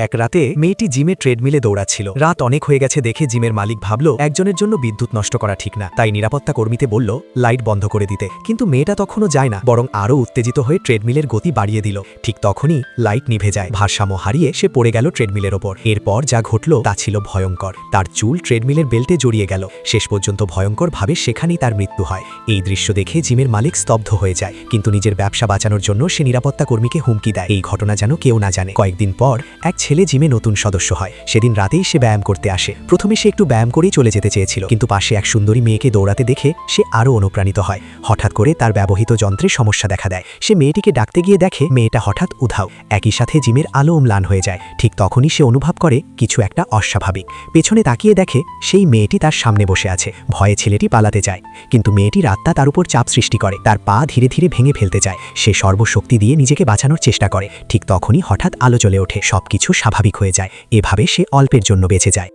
এক রাতে মেয়েটি জিমে ট্রেডমিলে দৌড়াচ্ছিল। রাত অনেক হয়ে গেছে দেখে জিমের মালিক ভাবল একজনের জন্য বিদ্যুৎ নষ্ট করা ঠিক না, তাই নিরাপত্তা কর্মীতে বলল লাইট বন্ধ করে দিতে। কিন্তু মেয়েটা তখনও যায় না, বরং আরও উত্তেজিত হয়ে ট্রেডমিলের গতি বাড়িয়ে দিল। ঠিক তখনই লাইট নিভে যায়। ভারসাম্য হারিয়ে সে পড়ে গেল ট্রেডমিলের ওপর। এরপর যা ঘটল তা ছিল ভয়ঙ্কর। তার চুল ট্রেডমিলের বেল্টে জড়িয়ে গেল। শেষ পর্যন্ত ভয়ঙ্করভাবে সেখানেই তার মৃত্যু হয়। এই দৃশ্য দেখে জিমের মালিক স্তব্ধ হয়ে যায়, কিন্তু নিজের ব্যবসা বাঁচানোর জন্য সে নিরাপত্তা কর্মীকে হুমকি দেয় এই ঘটনা যেন কেউ না জানে। কয়েকদিন পর এক ছেলে জিমে নতুন সদস্য হয়। সেদিন রাতেই সে ব্যায়াম করতে আসে। প্রথমে সে একটু ব্যায়াম করেই চলে যেতে চেয়েছিল, কিন্তু পাশে এক সুন্দরী মেয়েকে দৌড়াতে দেখে সে আরও অনুপ্রাণিত হয়। হঠাৎ করে তার ব্যবহৃত যন্ত্রে সমস্যা দেখা দেয়। সে মেয়েটিকে ডাকতে গিয়ে দেখে মেয়েটা হঠাৎ উধাও। একই সাথে জিমের আলো ম্লান হয়ে যায়। ঠিক তখনই সে অনুভব করে কিছু একটা অস্বাভাবিক। পেছনে তাকিয়ে দেখে সেই মেয়েটি তার সামনে বসে আছে। ভয়ে ছেলেটি পালাতে যায়, কিন্তু মেয়েটির আত্মা তার উপর চাপ সৃষ্টি করে। তার পা ধীরে ধীরে ভেঙে ফেলতে চায়। সে সর্বশক্তি দিয়ে নিজেকে বাঁচানোর চেষ্টা করে। ঠিক তখনই হঠাৎ আলো জ্বলে ওঠে। সবকিছু স্বাভাবিক হয়ে যায়। এভাবে সে অল্পের জন্য বেঁচে যায়।